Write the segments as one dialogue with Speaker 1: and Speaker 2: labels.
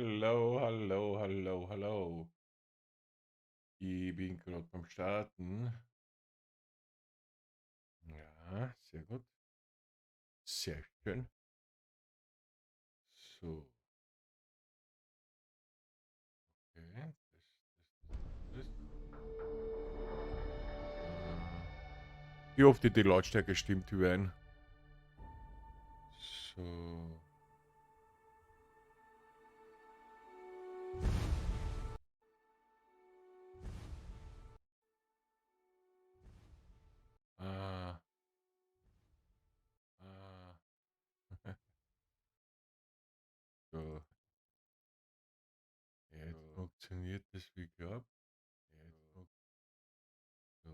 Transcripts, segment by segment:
Speaker 1: Hallo, hallo, hallo, hallo. Ich bin gerade beim Starten. Ja, sehr gut. Sehr schön. So, okay. Das. Wie oft die Lautstärke stimmt überein? So. Ah, ah. So, jetzt funktioniert das wie gehabt. So,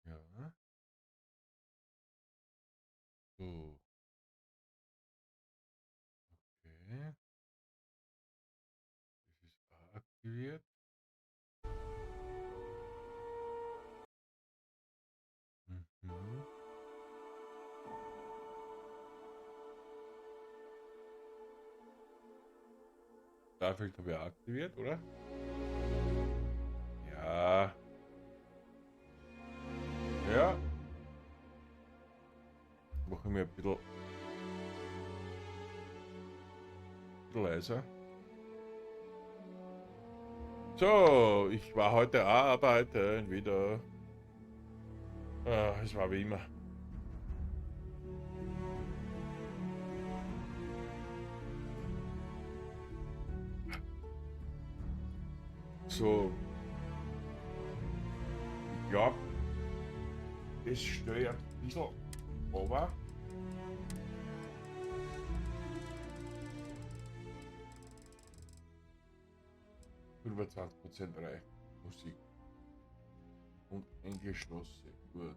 Speaker 1: ja. So, okay. Das ist auch aktiviert. Mhm. Startfeld habe ich auch aktiviert, oder? Ja. Ja. Machen wir ein bisschen leiser. So, ich war heute arbeiten wieder. Es war wie immer. So, ich glaube, das steuert ein bisschen, aber 25% reicht. Musik und eingeschlossen. Gut.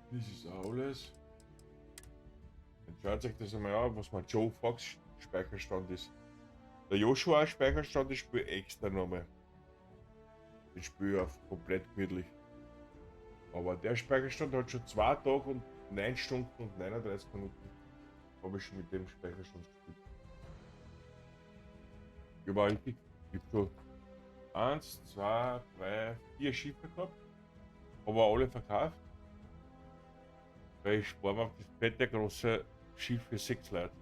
Speaker 1: Das ist alles. Jetzt schaut euch das einmal an, was mein Joe Fox Speicherstand ist. Der Joshua Speicherstand, ich spiele extra nochmal. Ich spiele auf komplett gemütlich. Aber der Speicherstand hat schon 2 Tage und 9 Stunden und 39 Minuten. Habe ich schon mit dem Speicherstand gespielt. Gewaltig. Ich habe so 1, 2, 3, 4 Schiffe gehabt. Aber alle verkauft. Weil ich spare mir auf das fette große Schiff für 6 Leute.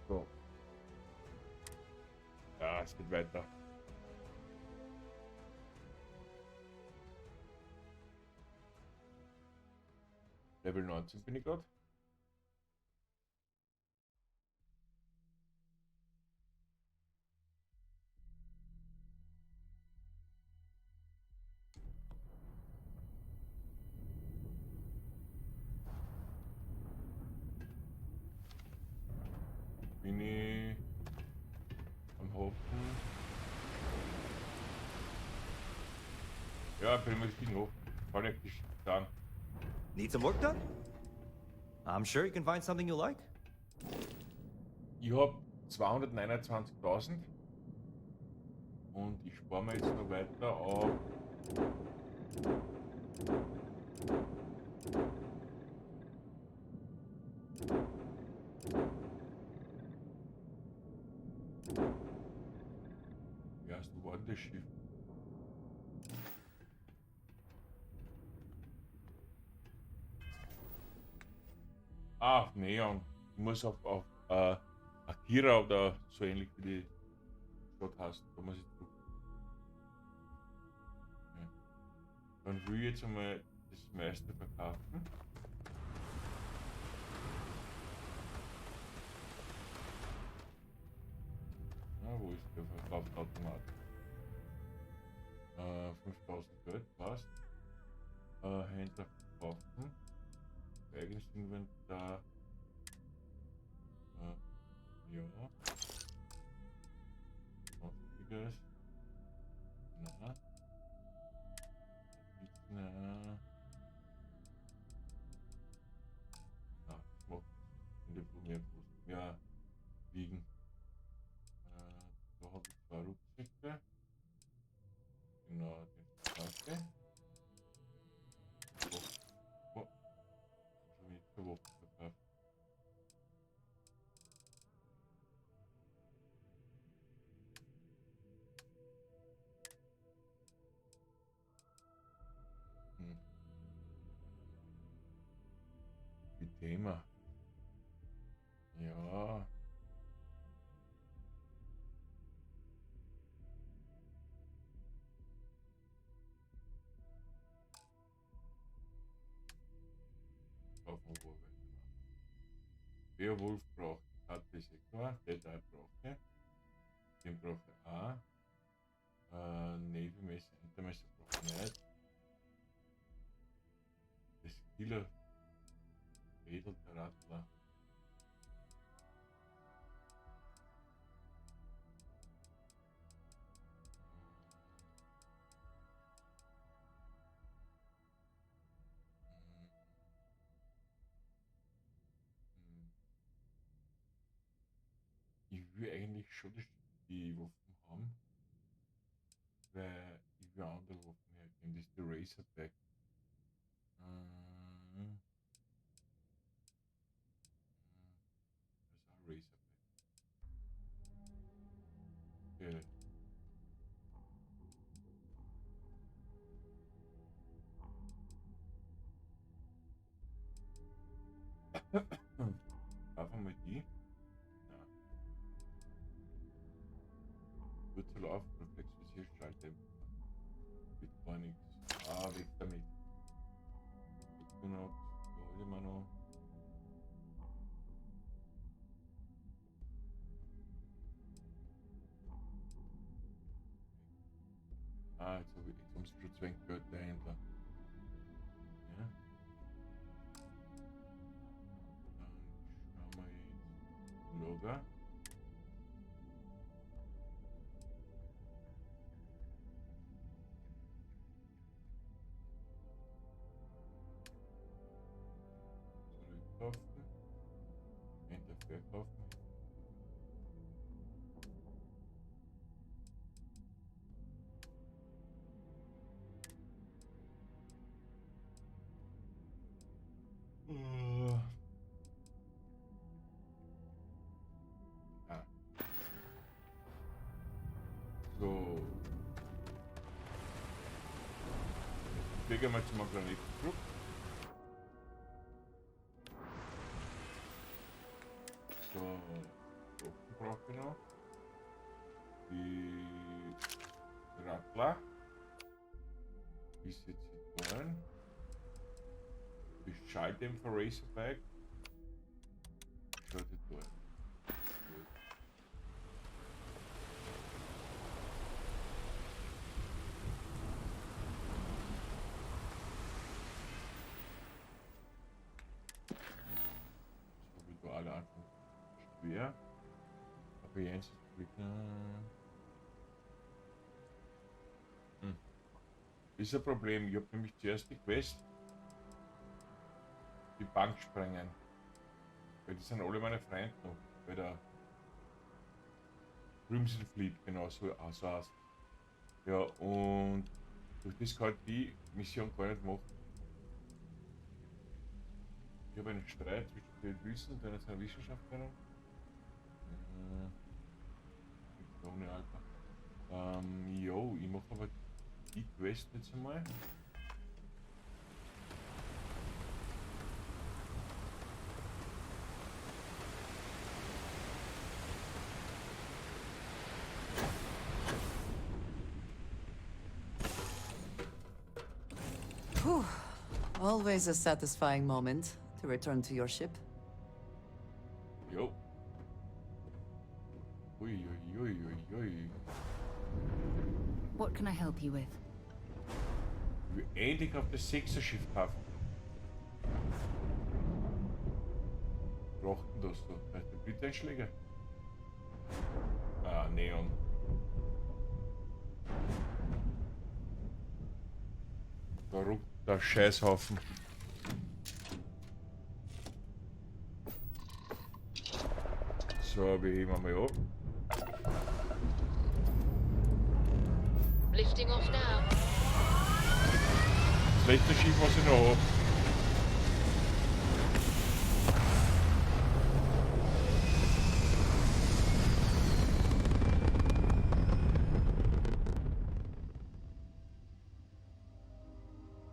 Speaker 1: So. Ja, es geht weiter. Level 19 bin ich gerade. Bin ich am Hafen. Ja, bin im richtigen Hafen. Kann ich dich sagen.
Speaker 2: Need some work done? I'm sure you can find something you like.
Speaker 1: Ich habe 229.000 und ich spare mir jetzt noch weiter auf. Ja, du war das Schiff. Ah, auf Neon. Ich muss auf Akira oder so ähnlich wie die Stadt heißt. Da muss ich drücken. Ja. Dann will ich jetzt einmal das meiste verkaufen. Ja, wo ist der Verkaufsautomat? 5000 Geld, passt. Händler verkaufen. Eigenes Inventar. Ja. Sonstiges. Na. Na. Na, das macht in der mehr Kosten. Ja, wiegen. Da habe ich 2 Rucksäcke. bitte. Genau, danke. Oh, schon wieder keine Waffe verkauft. Wie Thema. Ja. Kaufen wir weiter. Beowulf braucht Karte klar, Deadeye braucht er. Den braucht er auch. Navy-Messer, Intermesser braucht er nicht. Das Killer Edel, der Rattler. Ich will eigentlich schon die Waffen haben, weil ich will andere Waffen hergeben. Das ist der Razorback. Das ist auch Razorback. Okay. Kaufen wir die. Ja. Kurzer Lauf, Reflex, Visier, Schalldämpfer. Mit gar nichts. Weg damit. Equinox, da hol ich mir noch. Jetzt haben sie schon 20 Geld dahinter. Ja. Dann schauen wir jetzt Logger. Zurückkaufen. Enter verkaufen. So. Legen wir jetzt mal Granitdruck. So. Waffen brauche ich noch. Die Rattler. Die setze ich da rein. Die Schalldämpfer Razorback. Schaut da rein. Alle Anfang schwer. Aber jetzt ist wieder. Ist ein Problem. Ich habe nämlich zuerst die Quest, die Bank sprengen. Weil die sind alle meine Freunde noch. Bei der Crimson Fleet, genau so heißt. Ja, und durch das kann ich die Mission gar nicht machen. Ich habe einen Streit zwischen den Wilson und einer Wissenschaftlerin. Ohne Alter. Jo, ich mache aber die Quest jetzt einmal.
Speaker 3: Whew. Always a satisfying moment to return to your ship.
Speaker 1: Jo. Ui, ui, ui, ui, ui.
Speaker 4: What can I help you with?
Speaker 1: Ich will endlich auf das 6er Schiff kaufen. Brauchten das so? Vielleicht der Bliteinschläger? Neon. Da ruckt der Scheißhaufen. So, wir heben mal ab.
Speaker 4: Lifting off now.
Speaker 1: Das letzte Schiff, was ich noch habe.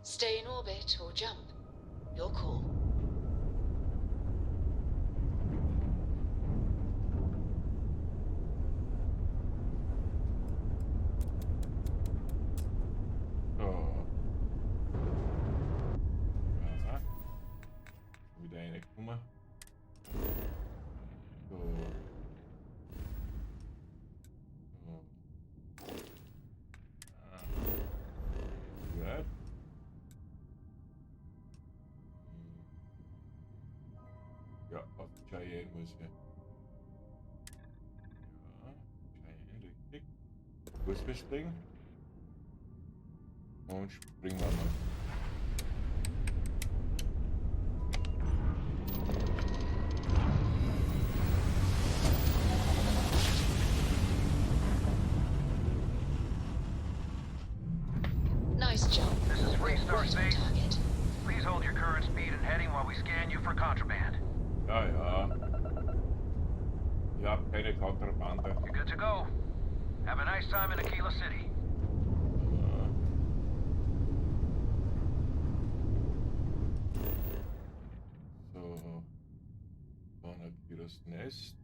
Speaker 4: Stay in orbit or jump. Your call.
Speaker 1: So. Ja. Wieder reingekommen. So. So. Gut. Ja, auf Cheyenne muss ich. Ja, Cheyenne, richtig. Fuß bespringen. Und springen wir mal.
Speaker 4: Nice jump.
Speaker 5: This is Freestar
Speaker 4: Right on
Speaker 5: Space.
Speaker 4: target.
Speaker 5: Please hold your current speed and heading while we scan you for contraband.
Speaker 1: Ja, ja. Ich hab keine Kontrabande.
Speaker 5: You're good to go. Have a nice time in Aquila City.
Speaker 1: So. Dann hat hier das Nest.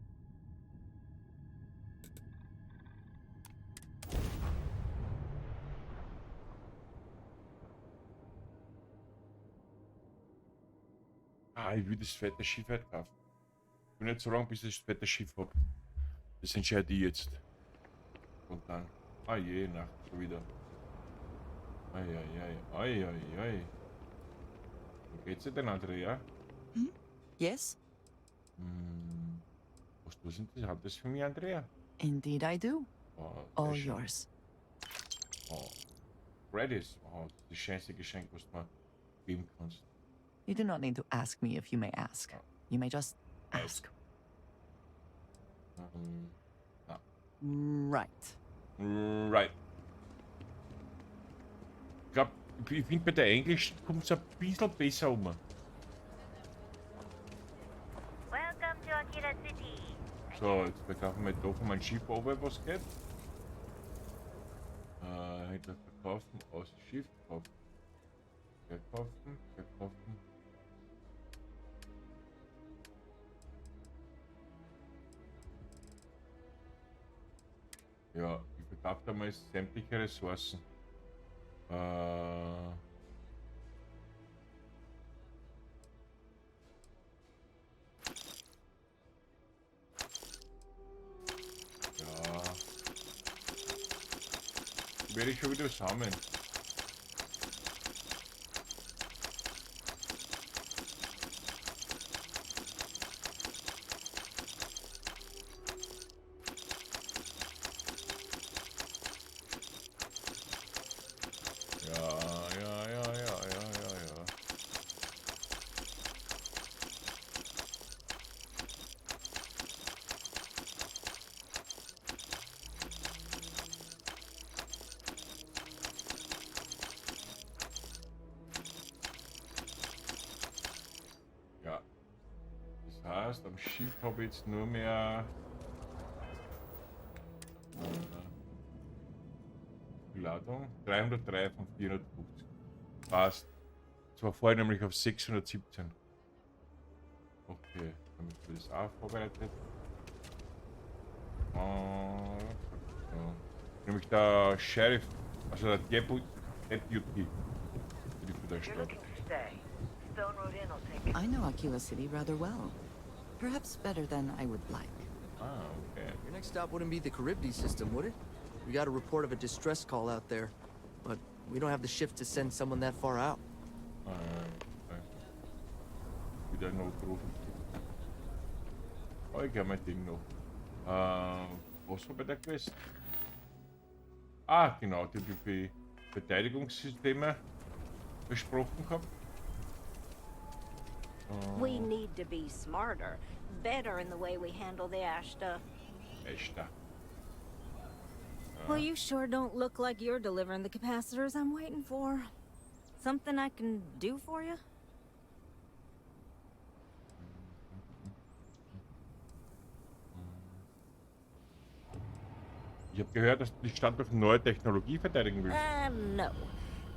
Speaker 1: Ich will das fette Schiff halt kaufen. Ich will nicht so lange, bis ich das fette Schiff habe. Das entscheide ich jetzt. Und dann. Je, Nacht schon wieder. Ai. Wo geht's dir denn, Andrea?
Speaker 3: Yes,
Speaker 1: Hast du was Interessantes für mich, Andrea?
Speaker 3: indeed I do.
Speaker 1: Oh,
Speaker 3: All
Speaker 1: sehr schön.
Speaker 3: yours.
Speaker 1: Oh. Redis. Oh, das schönste Geschenk, was du mir geben kannst.
Speaker 3: You do not need to ask me if you may ask. You may just ask. Right.
Speaker 1: Right. Ich glaube, ich finde bei der Englisch kommt es ein bisschen besser um.
Speaker 6: Welcome to Akira City.
Speaker 1: So, jetzt verkaufen wir da von meinem Schiff oben, was geht. Hinter verkaufen, aus Schiff, kaufen. Verkaufen. Ja, ich verkaufe da mal sämtliche Ressourcen. Ja. Werde ich schon wieder sammeln. Ja. Ja. Das heißt, am Schiff habe ich jetzt nur mehr Ladung 303 von 450. Passt. Das war vorher nämlich auf 617. Okay, damit wird das auch vorbereitet. So. Nämlich der Sheriff, also der Deputy für die
Speaker 6: You're
Speaker 1: Stadt.
Speaker 6: looking to stay. Stone Road Inn will take it.
Speaker 3: I know Aquila City rather well. Perhaps better than I would like.
Speaker 1: Okay.
Speaker 7: Your next stop wouldn't be the Charybdis system, would it? We got a report of a distress call out there, but we don't have the shift to send someone that far out.
Speaker 1: Wieder Notrufen. Oh, ich habe mein Ding noch. Was war bei der Quest? Genau, die Verteidigungssysteme besprochen gehabt.
Speaker 8: We need to be smarter, better in the way we handle the Ashta.
Speaker 1: Echt da.
Speaker 8: Well, you sure don't look like you're delivering the capacitors I'm waiting for. Something I can do for you?
Speaker 1: Ich habe gehört, dass du die Stadt durch neue Technologie verteidigen willst.
Speaker 8: No.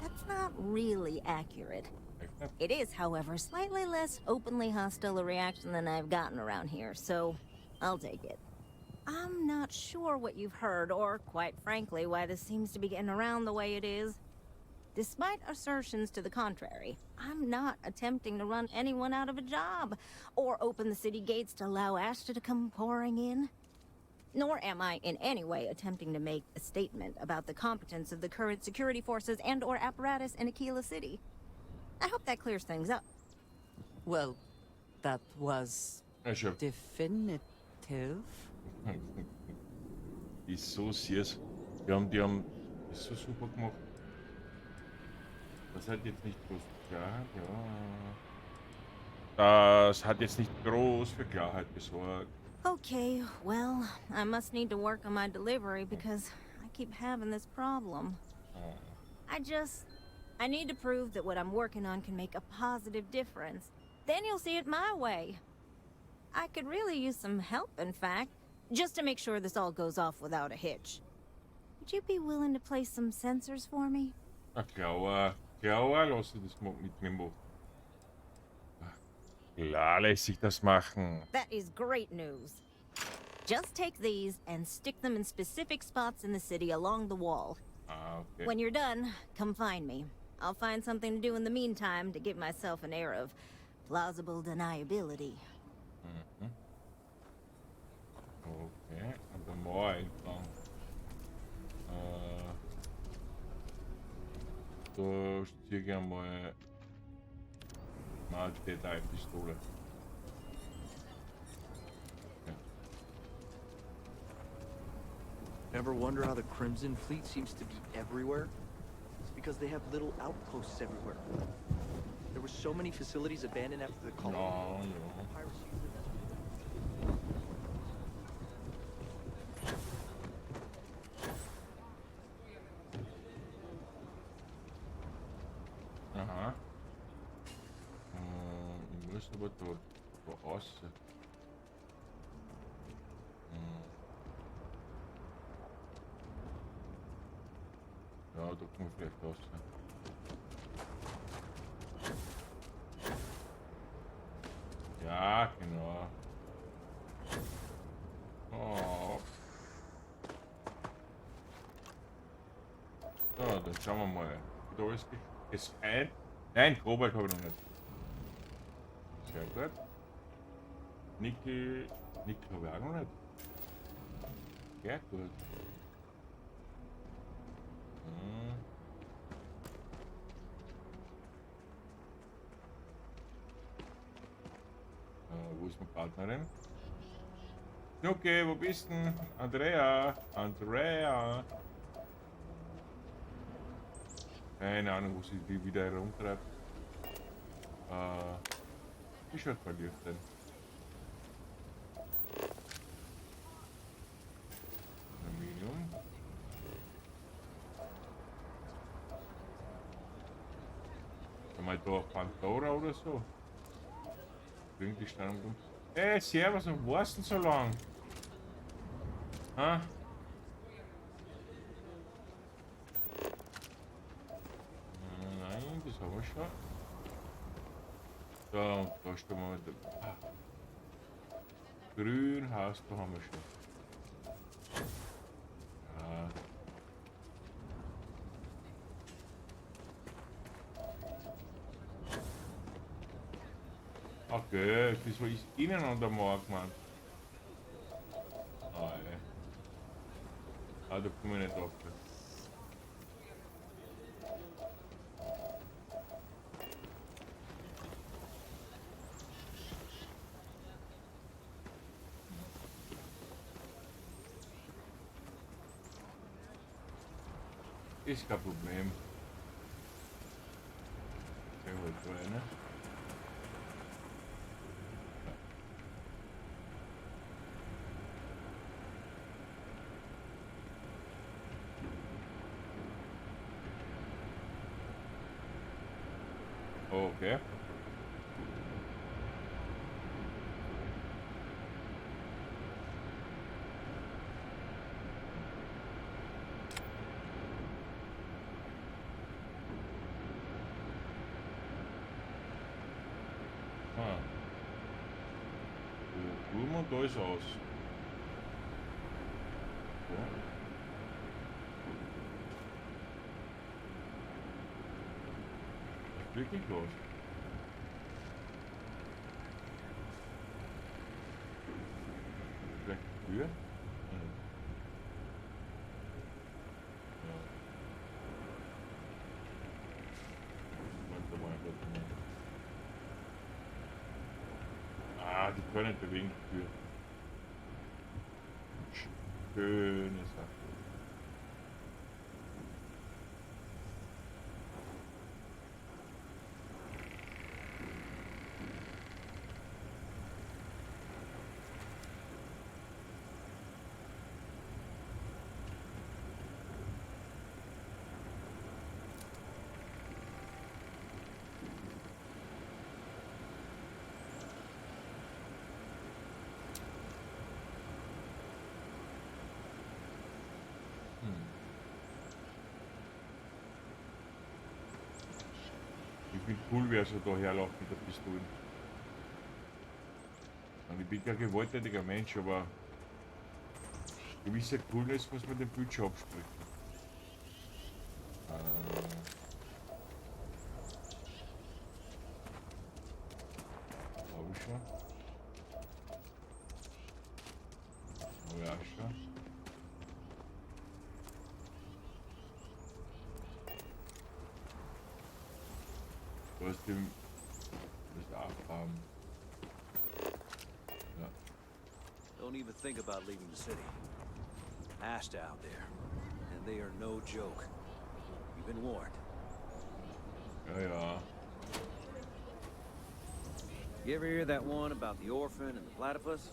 Speaker 8: That's not really accurate.
Speaker 1: Echt nicht?
Speaker 8: It is, however, slightly less openly hostile a reaction than I've gotten around here, so I'll take it. I'm not sure what you've heard, or quite frankly, why this seems to be getting around the way it is. Despite assertions to the contrary, I'm not attempting to run anyone out of a job, or open the city gates to allow Ashta to come pouring in. Nor am I in any way attempting to make a statement about the competence of the current security forces and or apparatus in Aquila City. I hope that clears things up.
Speaker 3: Well, that was
Speaker 1: Ja, schon.
Speaker 3: definitive.
Speaker 1: Die ist so süß. Die haben das so super gemacht. Das hat jetzt nicht groß für Klarheit, ja. Das hat jetzt nicht groß für Klarheit gesorgt.
Speaker 8: Okay, well, I must need to work on my delivery because I keep having this problem. I need to prove that what I'm working on can make a positive difference. Then you'll see it my way. I could really use some help, in fact, just to make sure this all goes off without a hitch. Would you be willing to place some sensors for me?
Speaker 1: Klar, lass ich das mit mir machen. Klar lässt sich das machen.
Speaker 8: That is great news. Just take these and stick them in specific spots in the city along the wall.
Speaker 1: Okay.
Speaker 8: When you're done, come find me. I'll find something to do in the meantime to give myself an air of plausible deniability.
Speaker 1: Okay, an der Mauer entlang. Da ziehe ich einmal Detailpistole.
Speaker 7: Ever wonder how the Crimson Fleet seems to be everywhere? It's because they have little outposts everywhere. There were so many facilities abandoned after the colony.
Speaker 1: Ja, ja.
Speaker 7: Pirates used them.
Speaker 1: Aha. Ich muss aber da raus. Ja, da kommen wir vielleicht raus. Ja, genau. Oh. So, dann schauen wir mal. Da ist ein. Nein, Kobalt habe ich noch nicht. Sehr gut. Nickel habe ich auch noch nicht. Sehr gut. Wo ist meine Partnerin? Okay, wo bist denn? Andrea! Keine Ahnung, wo sie die wieder herumtreibt. Wie schaut bei dir denn? Aluminium. Mal da Pandora oder so? Irgendwie stand rum. Hey, servus, und warst denn so lang? Ha? Nein, das haben wir schon. Da und da stehen wir mit dem. Grün Haus, da haben wir schon. Ja. Okay, wieso ist innen an der Mauer gemeint? Ah, ey. Ah, da komme ich nicht drauf. Ist kein Problem. Sehr gut, ne? Okay. Ah. So, Turm und da ist aus. Ja. Ist wirklich los. Vielleicht Tür? Hm. Ja. Warte mal, warte mal. Ah, die können bewegen die Tür. Schöne Sache. Ich finde cool, wer so da herläuft mit der Pistole. Und ich bin kein gewalttätiger Mensch, aber gewisse Coolness muss man dem Bildschirm absprechen. Hab ich schon. Hab ich auch schon. Du hast dem das auch haben. Ja.
Speaker 9: Don't even think about leaving the city. Asked out there, and they are no joke. You've been warned.
Speaker 1: Ja, ja.
Speaker 9: You ever hear that one about the orphan and the platypus?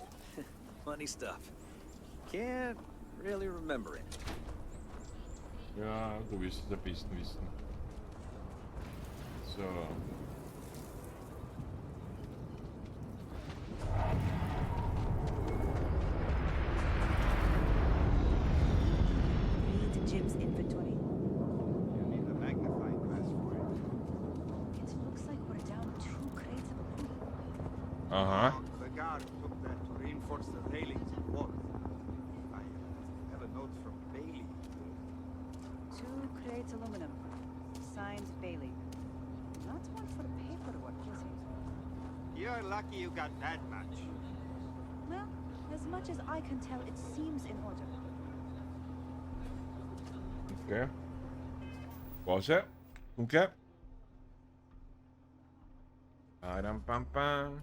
Speaker 9: Funny stuff. Can't really remember it.
Speaker 1: Ja, du wirst es am besten wissen. So.
Speaker 6: Read Jim's inventory.
Speaker 10: You need a magnifying glass for it.
Speaker 6: It looks like we're down 2 crates of aluminum.
Speaker 1: Aha.
Speaker 10: The guard took that to reinforce the railings and walls. I have a note from Bailey.
Speaker 6: 2 crates aluminum. Signed Bailey. Not one for the paperwork, is it?
Speaker 10: You're lucky you got that much.
Speaker 6: Well, as much as I can tell, it seems in order.
Speaker 1: Okay. Pause. Dunkel. Padam pam pam.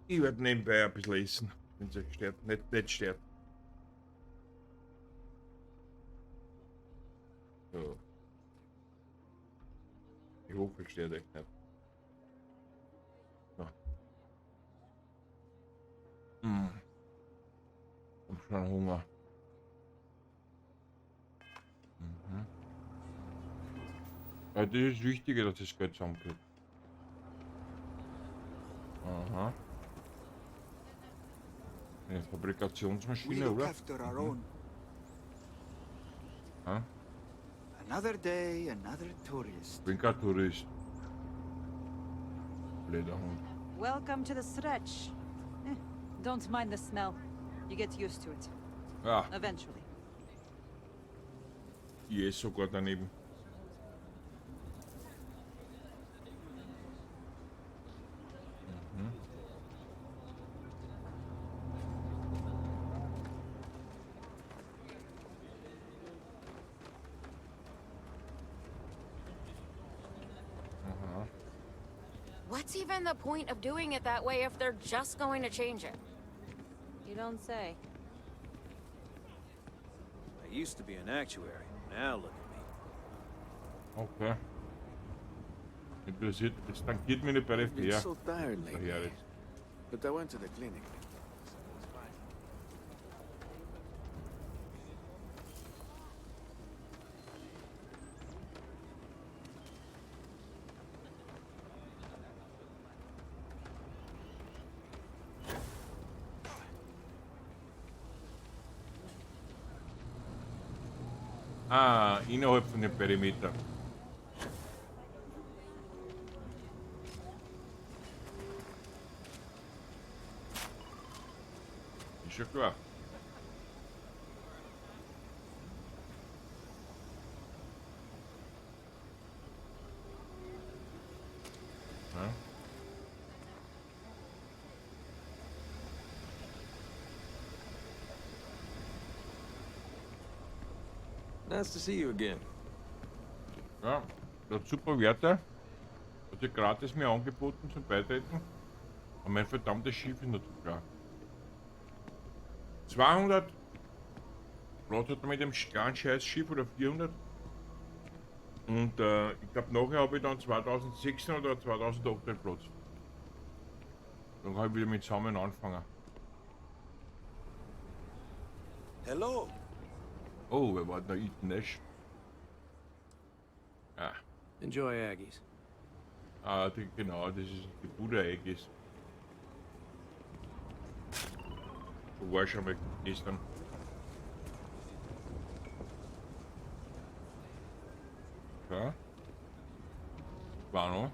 Speaker 1: Ich werde nebenbei ein bisschen essen, wenn es euch stört. Nicht stört. So. Ich hoffe, es stört euch nicht. So. Ich hab schon Hunger. Ja, das ist wichtig, dass das Geld zusammenkriegt. Aha. Eine Fabrikationsmaschine, oder? Ah,
Speaker 10: Another day, another tourist.
Speaker 1: ich bin kein Tourist. Blöder Hund.
Speaker 11: Welcome to the stretch. Don't mind the smell. You get used to it.
Speaker 1: Ja,
Speaker 11: Eventually.
Speaker 1: ich esse sogar daneben.
Speaker 8: What's even the point of doing it that way if they're just going to change it?
Speaker 11: You don't say.
Speaker 9: I used to be an actuary. Now look at me.
Speaker 1: Okay. Interessiert, es tankiert mich nicht bei der
Speaker 12: I've been
Speaker 1: Fair.
Speaker 12: so tired lately,
Speaker 1: Daher ist.
Speaker 12: but I went to the clinic. So it was fine.
Speaker 1: Ah, innerhalb von dem Perimeter. Ist ja klar. Ja.
Speaker 12: Nice to see you again.
Speaker 1: Ja, das hat super Werte. Hat ja gratis mir angeboten zum Beitreten. Aber mein verdammtes Schiff ist nicht so klar. 200 Platz hat er mit dem kleinen Scheiß-Schiff oder 400. Und ich glaube nachher habe ich dann 2600 oder 2800 Platz. Dann kann ich wieder mit Sammeln anfangen.
Speaker 12: Hello.
Speaker 1: Oh, wer war da? Ethan Nash. Ah,
Speaker 12: Enjoy Aggies.
Speaker 1: genau, das ist die Buddha-Eggs. So war ich schon mal gestern. Ja. War noch.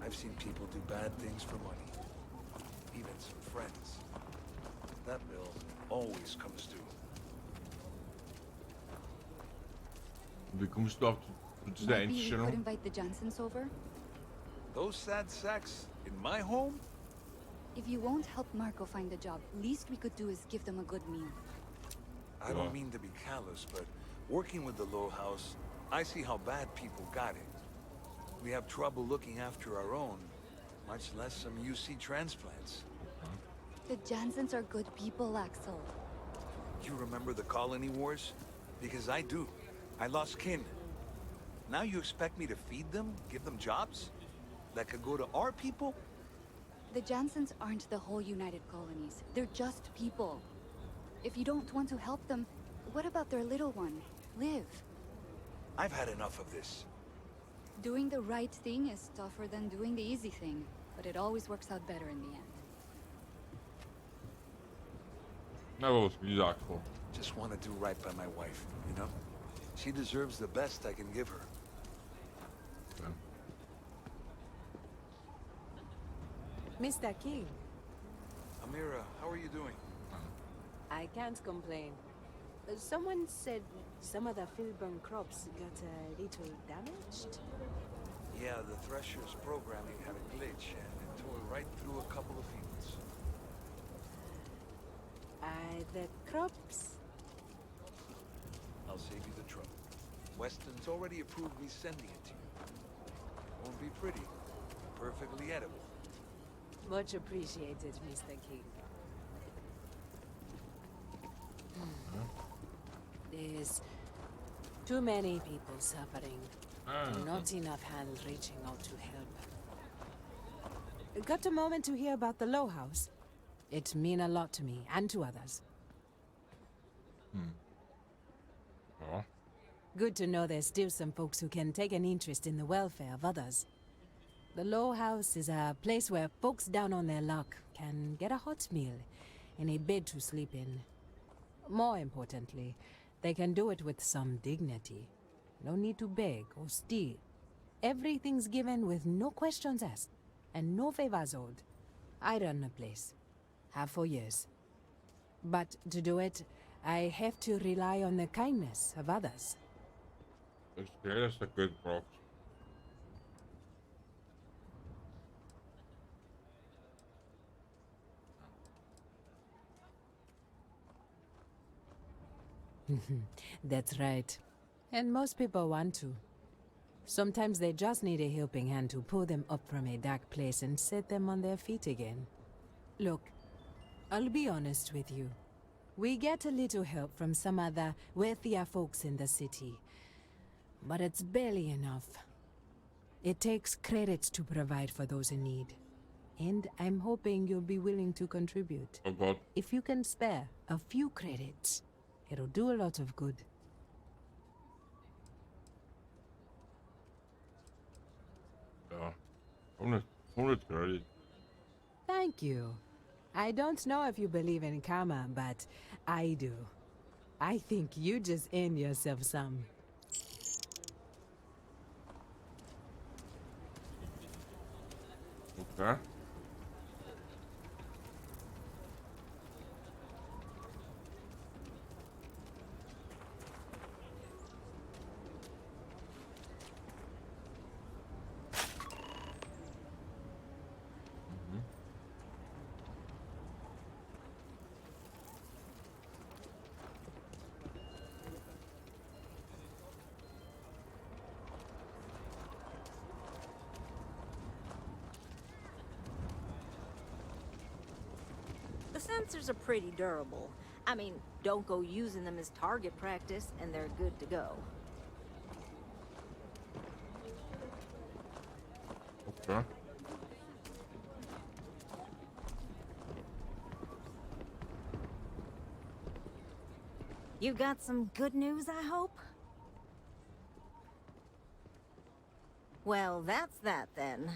Speaker 10: I've seen people do bad things for money. Even some friends. That bill always comes due.
Speaker 1: Wie kommst du auch zu dieser
Speaker 13: Maybe we could
Speaker 1: Einstellung?
Speaker 13: invite the Johnsons over?
Speaker 10: Those sad sacks in my home?
Speaker 13: If you won't help Marco find a job, least we could do is give them a good meal.
Speaker 10: I don't mean to be callous, but working with the Low House, I see how bad people got it. We have trouble looking after our own, much less some UC transplants.
Speaker 13: The Johnsons are good people, Axel.
Speaker 10: You remember the colony wars? Because I do. I lost kin. Now you expect me to feed them, give them jobs? That could go to our people?
Speaker 13: The Johnsons aren't the whole United Colonies. They're just people. If you don't want to help them, what about their little one, Liv?
Speaker 10: I've had enough of this.
Speaker 13: Doing the right thing is tougher than doing the easy thing, but it always works out better in the end.
Speaker 1: Na los, wie gesagt, so.
Speaker 10: Just want to do right by my wife, you know? She deserves the best I can give her.
Speaker 1: Ja.
Speaker 11: Mr. King,
Speaker 10: Amira, how are you doing?
Speaker 11: I can't complain. Someone said some of the Filburn crops got a little damaged.
Speaker 10: Yeah, the thresher's programming had a glitch and it tore right through a couple of fields.
Speaker 11: The crops?
Speaker 10: I'll save you the trouble. Weston's already approved me sending it to you. Won't be pretty, but perfectly edible.
Speaker 11: Much appreciated, Mr. King. There's too many people suffering. And not enough hands reaching out to help. Got a moment to hear about the Low House? It mean a lot to me and to others.
Speaker 1: Ja.
Speaker 11: Good to know there's still some folks who can take an interest in the welfare of others. The Low House is a place where folks down on their luck can get a hot meal and a bed to sleep in. More importantly, they can do it with some dignity. No need to beg or steal. Everything's given with no questions asked and no favors owed. I run the place. Have for years. But to do it, I have to rely on the kindness of others.
Speaker 1: Das ist geil, dass der Geld braucht.
Speaker 11: That's right. And most people want to. Sometimes they just need a helping hand to pull them up from a dark place and set them on their feet again. Look, I'll be honest with you. We get a little help from some other wealthier folks in the city. But it's barely enough. It takes credits to provide for those in need. And I'm hoping you'll be willing to contribute.
Speaker 1: Oh god.
Speaker 11: If you can spare a few credits, it'll do a lot of good.
Speaker 1: Ja. 100 credit.
Speaker 11: Thank you. I don't know if you believe in karma, but I do. I think you just earned yourself some.
Speaker 1: Okay.
Speaker 8: The sensors are pretty durable. I mean, don't go using them as target practice, and they're good to go.
Speaker 1: Okay.
Speaker 8: You got some good news, I hope? Well, that's that then.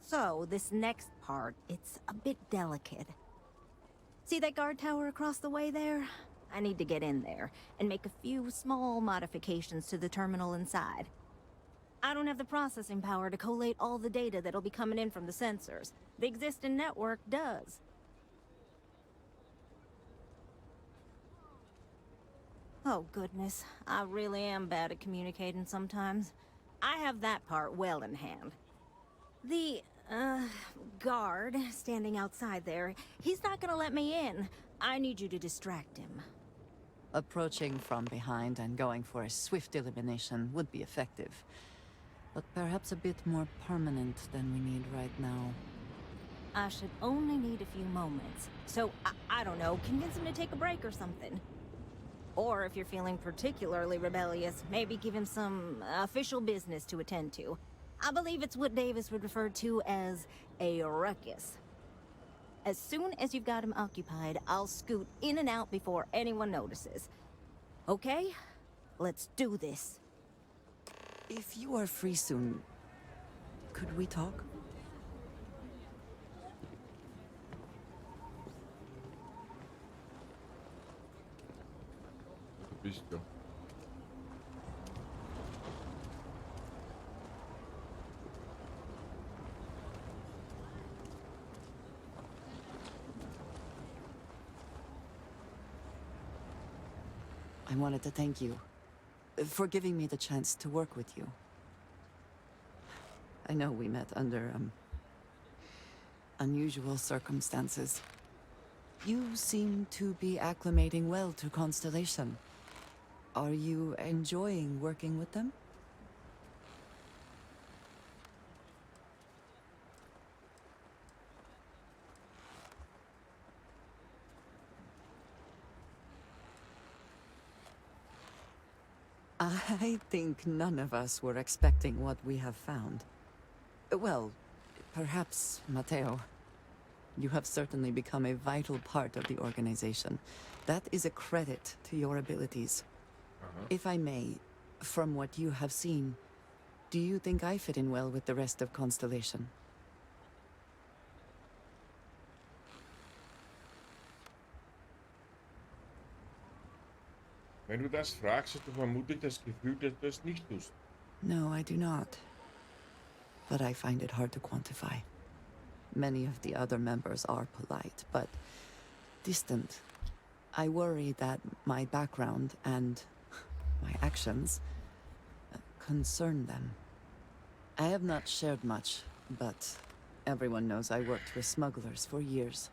Speaker 8: So, this next part, it's a bit delicate. See that guard tower across the way there? I need to get in there and make a few small modifications to the terminal inside. I don't have the processing power to collate all the data that'll be coming in from the sensors. The existing network does. Oh goodness, I really am bad at communicating sometimes. I have that part well in hand. The, guard standing outside there, he's not gonna let me in. I need you to distract him.
Speaker 3: Approaching from behind and going for a swift elimination would be effective. But perhaps a bit more permanent than we need right now.
Speaker 8: I should only need a few moments. So, I don't know, convince him to take a break or something. Or if you're feeling particularly rebellious, maybe give him some official business to attend to. I believe it's what Davis would refer to as a ruckus. As soon as you've got him occupied, I'll scoot in and out before anyone notices. Okay? Let's do this.
Speaker 3: If you are free soon, could we talk?
Speaker 1: Visto.
Speaker 3: I wanted to thank you for giving me the chance to work with you. I know we met under, unusual circumstances. You seem to be acclimating well to Constellation. Are you enjoying working with them? I think none of us were expecting what we have found. Well, perhaps Matteo. You have certainly become a vital part of the organization. That is a credit to your abilities. If I may, from what you have seen, do you think I fit in well with the rest of Constellation?
Speaker 1: Wenn du das fragst, hast du vermutlich das Gefühl, dass du es nicht tust.
Speaker 3: No, I do not. But I find it hard to quantify. Many of the other members are polite, but distant. I worry that my background and my actions concern them. I have not shared much, but everyone knows I worked with smugglers for years.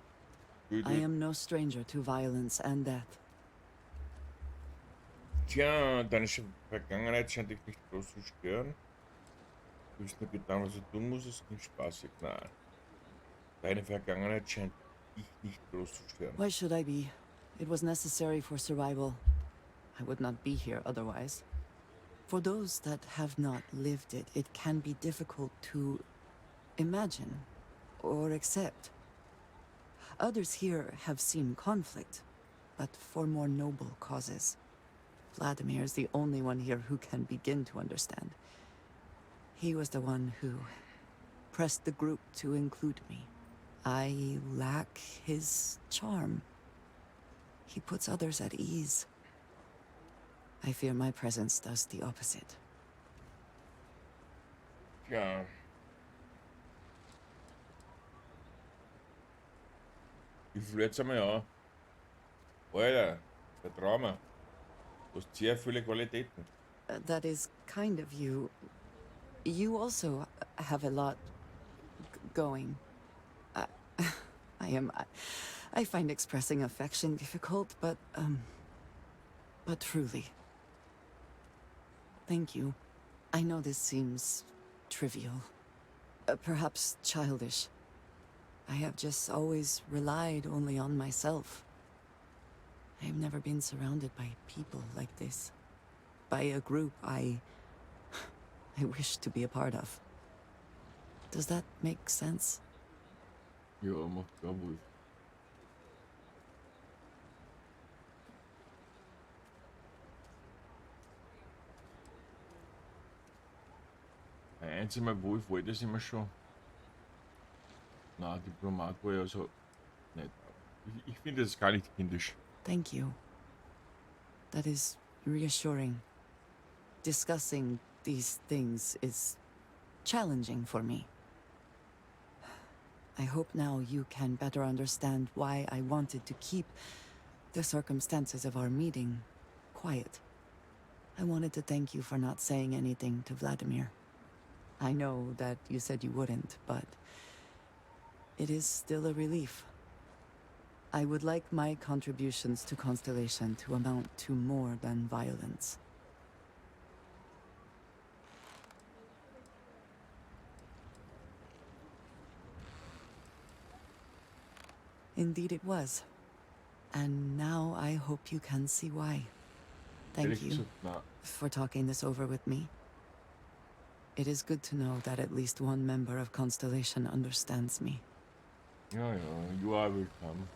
Speaker 3: I am no stranger to violence and death.
Speaker 1: Tja, deine Vergangenheit scheint dich nicht groß zu stören. Du hast nur getan, was du tun musst, es klingt spaßig. Nein. Deine Vergangenheit scheint dich nicht groß zu stören.
Speaker 3: Why should I be? It was necessary for survival. I would not be here otherwise. For those that have not lived it, it can be difficult to imagine or accept. Others here have seen conflict, but for more noble causes. Vladimir is the only one here who can begin to understand. He was the one who pressed the group to include me. I lack his charm. He puts others at ease. I fear my presence does the opposite.
Speaker 1: Ja. Ich fühle jetzt einmal an. Alter, der Trauma. Du hast sehr viele Qualitäten.
Speaker 3: That is kind of you. You also have a lot going. I find expressing affection difficult, but truly. Thank you. I know this seems trivial, perhaps childish. I have just always relied only on myself. I have never been surrounded by people like this. By a group I wish to be a part of. Does that make sense?
Speaker 1: Ja, macht gar wohl. Ein einziger Wolf wollte es immer schon. Na, Diplomat war ja so nicht. Ich finde das gar nicht kindisch.
Speaker 3: Thank you. That is reassuring. Discussing these things is challenging for me. I hope now you can better understand why I wanted to keep the circumstances of our meeting quiet. I wanted to thank you for not saying anything to Vladimir. I know that you said you wouldn't, but it is still a relief. I would like my contributions to Constellation to amount to more than violence. Indeed it was. And now I hope you can see why. Thank you for talking this over with me. It is good to know that at least one member of Constellation understands me.
Speaker 1: Ja, you are welcome.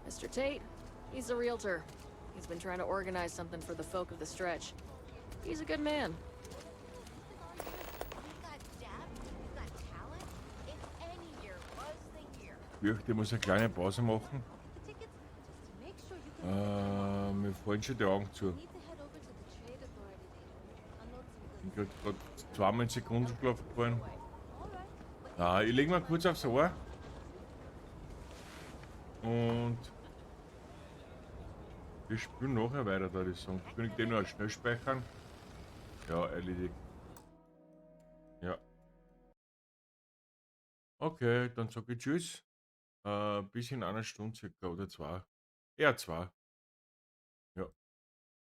Speaker 14: Mr. Tate, he's a realtor. He's been trying to organize something for the folk of the stretch. He's a good man.
Speaker 1: Ich fürchte, ich muss eine kleine Pause machen. Mir fallen schon die Augen zu. Ich bin gerade zweimal in Sekundenschlaf gefallen. Ich lege mal kurz aufs Ohr. Und wir spielen nachher weiter, da die Song. Kann ich den nur schnell speichern? Ja, erledigt. Ja. Okay, dann sage ich Tschüss. Bis in einer Stunde circa oder zwei. Eher zwei.